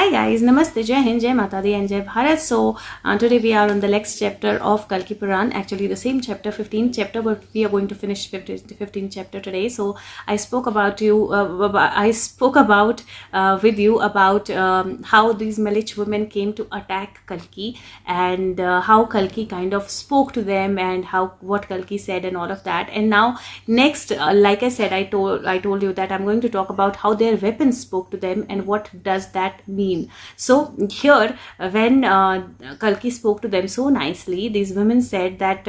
Hi guys, Namaste, Jai Hind, Jai Mata Di and Jai Bharat. So today we are on the next chapter of Kalki Puran. Actually the same chapter, 15th chapter, but we are going to finish 15th chapter today. So I spoke about with you about how these Malich women came to attack Kalki, and how Kalki kind of spoke to them, and what Kalki said and all of that. And now next, like I said, I told you that I'm going to talk about how their weapons spoke to them and what does that mean. So here, when Kalki spoke to them so nicely, these women said that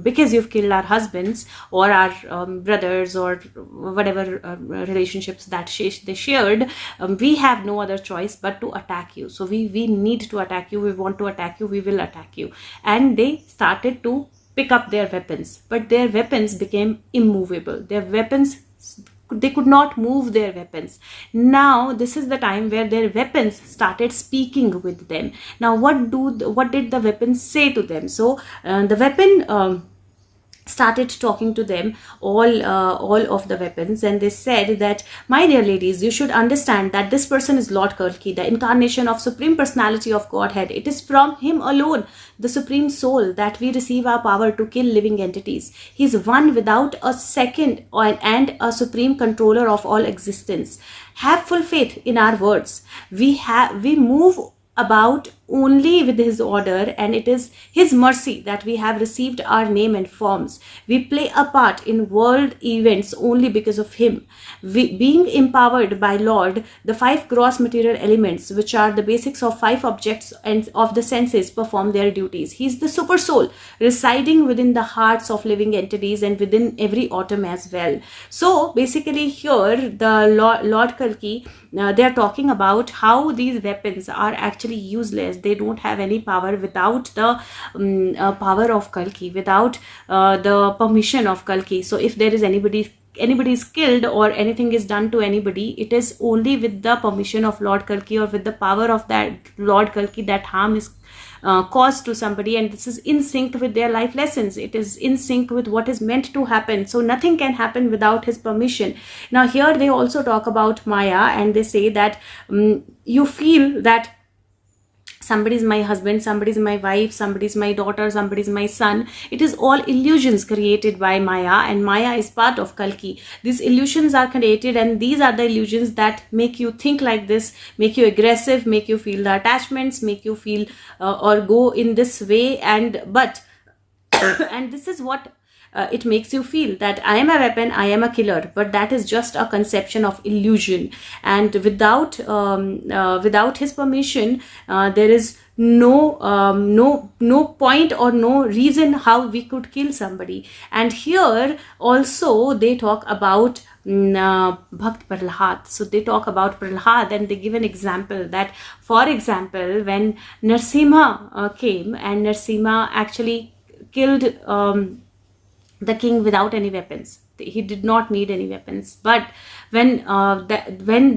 because you've killed our husbands or our brothers or whatever relationships that they shared, we have no other choice but to attack you. So we need to attack you, we want to attack you, we will attack you. And they started to pick up their weapons, but their weapons became immovable. They could not move their weapons. Now this is the time where their weapons started speaking with them. Now what did the weapons say to them? So the weapon started talking to them, all of the weapons, and they said that, my dear ladies, you should understand that this person is Lord Kalki, the incarnation of Supreme Personality of Godhead. It is from him alone, the Supreme Soul, that we receive our power to kill living entities. He is one without a second and a supreme controller of all existence. Have full faith in our words. We move about only with his order, and it is his mercy that we have received our name and forms. We play a part in world events only because of him. Being empowered by Lord, the 5 gross material elements, which are the basics of 5 objects and of the senses, perform their duties. He is the super soul residing within the hearts of living entities and within every atom as well. So basically here the Lord Kalki, they are talking about how these weapons are actually useless. They don't have any power without the power of Kalki, without the permission of Kalki. So if there is anybody is killed or anything is done to anybody, it is only with the permission of Lord Kalki or with the power of that Lord Kalki that harm is caused to somebody, and this is in sync with their life lessons. It is in sync with what is meant to happen. So nothing can happen without his permission. Now here they also talk about Maya, and they say that you feel that somebody is my husband, somebody is my wife, somebody is my daughter, somebody is my son. It is all illusions created by Maya, and Maya is part of Kalki. These illusions are created, and these are the illusions that make you think like this, make you aggressive, make you feel the attachments, make you feel or go in this way, and this is what it makes you feel, that I am a weapon, I am a killer, but that is just a conception of illusion. And without his permission, there is no point or no reason how we could kill somebody. And here also they talk about Bhakt Prahlad. So they talk about Prahlad, and they give an example that, for example, when Narsimha came, and Narsimha actually killed the king without any weapons. He did not need any weapons. But when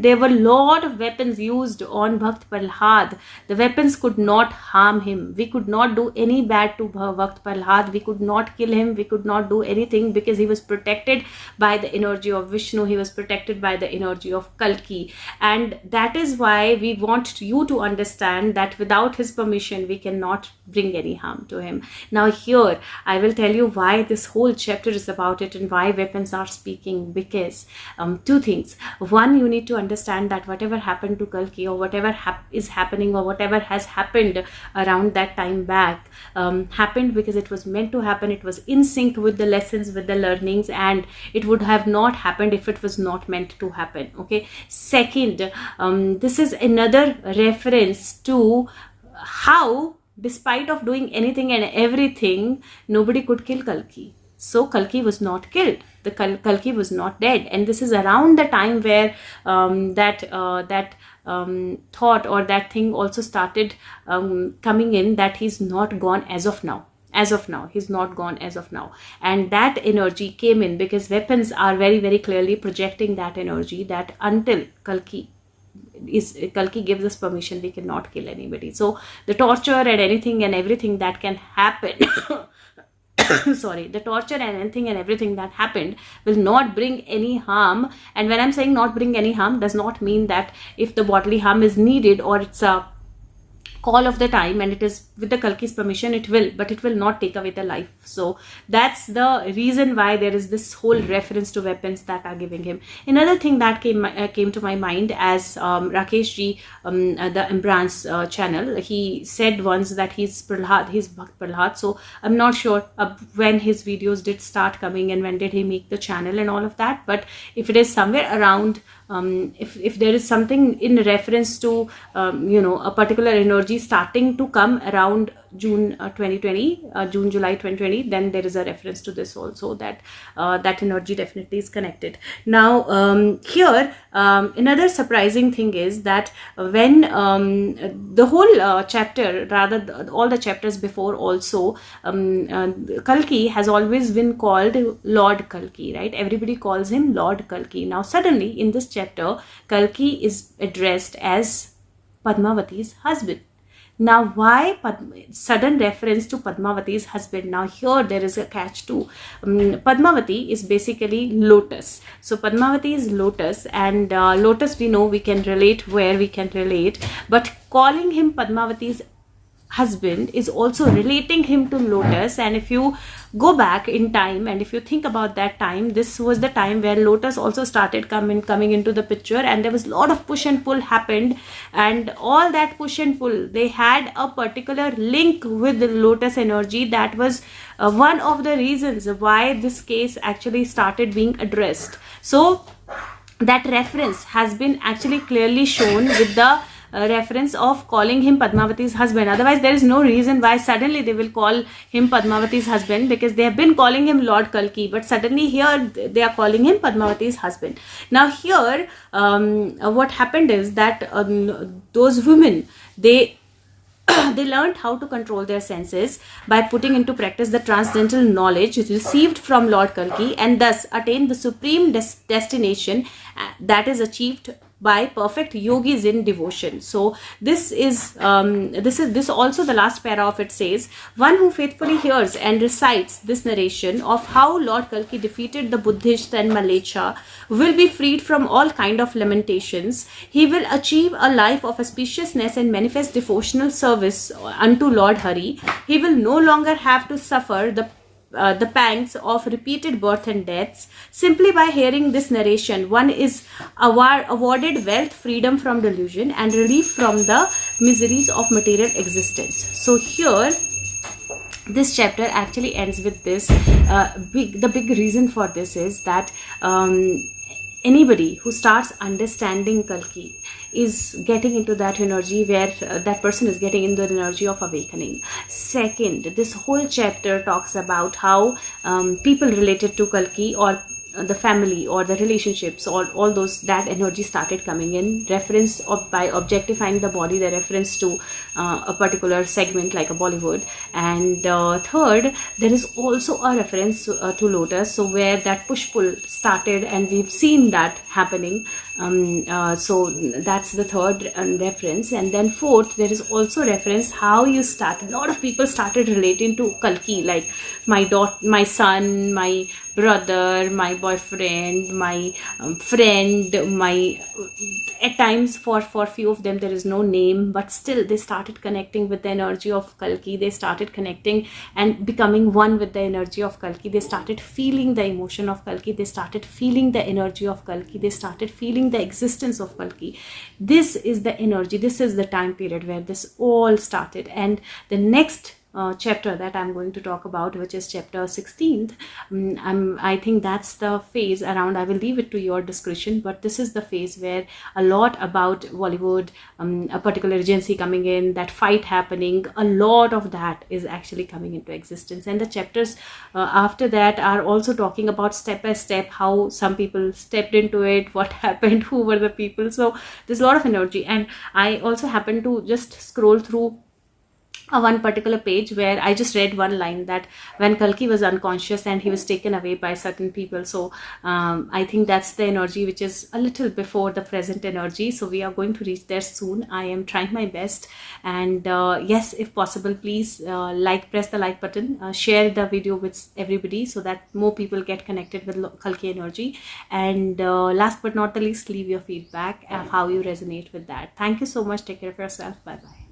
there were a lot of weapons used on Bhakt Prahlad, the weapons could not harm him. We could not do any bad to Bhakt Prahlad. We could not kill him. We could not do anything, because he was protected by the energy of Vishnu. He was protected by the energy of Kalki. And that is why we want you to understand that without his permission, we cannot bring any harm to him. Now here, I will tell you why this whole chapter is about it and why weapons are speaking. Because 2 things. One, you need to understand that whatever happened to Kalki, or whatever is happening, or whatever has happened around that time back, happened because it was meant to happen. It was in sync with the lessons, with the learnings, and it would have not happened if it was not meant to happen. Okay. Second, this is another reference to how, despite of doing anything and everything, nobody could kill Kalki. So Kalki was not killed. The Kalki was not dead. And this is around the time where that thought or that thing also started coming in, that he's not gone as of now. He's not gone as of now. And that energy came in because weapons are very, very clearly projecting that energy, that until Kalki gives us permission, we cannot kill anybody. So the torture and anything and everything that can happen sorry, the torture and anything and everything that happened will not bring any harm. And when I'm saying not bring any harm, does not mean that if the bodily harm is needed or it's a call of the time and it is with the Kalki's permission, it will, but it will not take away the life. So that's the reason why there is this whole reference to weapons that are giving him. Another thing that came to my mind as Rakesh ji, the Imran's channel, he said once that he's Bhakt Prahlad. So I'm not sure when his videos did start coming and when did he make the channel and all of that, but if it is somewhere around, if there is something in reference to a particular energy starting to come around June 2020, July 2020, then there is a reference to this also, that that energy definitely is connected. Now here another surprising thing is that when the whole chapter, rather all the chapters before also, Kalki has always been called Lord Kalki, right? Everybody calls him Lord Kalki. Now suddenly in this chapter, Kalki is addressed as Padmavati's husband. Now, why sudden reference to Padmavati's husband? Now, here there is a catch too. Padmavati is basically lotus. So, Padmavati is lotus, and lotus we know we can relate where we can relate, but calling him Padmavati's husband is also relating him to lotus. And if you go back in time and if you think about that time, this was the time where lotus also started coming into the picture, and there was a lot of push and pull happened, and all that push and pull, they had a particular link with the lotus energy. That was one of the reasons why this case actually started being addressed. So that reference has been actually clearly shown with the reference of calling him Padmavati's husband. Otherwise, there is no reason why suddenly they will call him Padmavati's husband, because they have been calling him Lord Kalki, but suddenly here they are calling him Padmavati's husband. Now here what happened is that those women, they learned how to control their senses by putting into practice the transcendental knowledge received from Lord Kalki, and thus attained the supreme destination that is achieved by perfect yogis in devotion. So this also the last para of it says, one who faithfully hears and recites this narration of how Lord Kalki defeated the Buddhists and Malecha will be freed from all kind of lamentations. He will achieve a life of auspiciousness and manifest devotional service unto Lord Hari. He will no longer have to suffer the pangs of repeated birth and deaths. Simply by hearing this narration, one is awarded wealth, freedom from delusion, and relief from the miseries of material existence. So here this chapter actually ends with this. The big reason for this is that anybody who starts understanding Kalki is getting into that energy where that person is getting into the energy of awakening. Second, this whole chapter talks about how people related to Kalki, or the family or the relationships, or all those, that energy started coming in, reference of by objectifying the body, the reference to a particular segment like a Bollywood. And third, there is also a reference to lotus, so where that push pull started, and we've seen that happening. So that's the third reference. And then fourth, there is also reference how you start, a lot of people started relating to Kalki, like my daughter, my son, my brother, my boyfriend, my friend, my at times for few of them there is no name, but still they started connecting with the energy of Kalki. They started connecting and becoming one with the energy of Kalki. They started feeling the emotion of Kalki. They started feeling the energy of Kalki. They started feeling the existence of Kalki. This is the energy, this is the time period where this all started. And the next chapter that I'm going to talk about, which is chapter 16th, I think that's the phase around, I will leave it to your discretion, but this is the phase where a lot about Bollywood, a particular agency coming in, that fight happening, a lot of that is actually coming into existence. And the chapters after that are also talking about step by step how some people stepped into it, what happened, who were the people. So there's a lot of energy. And I also happened to just scroll through one particular page where I just read one line that when Kalki was unconscious and he was taken away by certain people. So I think that's the energy which is a little before the present energy. So we are going to reach there soon. I am trying my best. And yes, if possible, please press the like button, share the video with everybody so that more people get connected with Kalki energy. And last but not the least, leave your feedback of how you resonate with that. Thank you so much. Take care of yourself. Bye bye.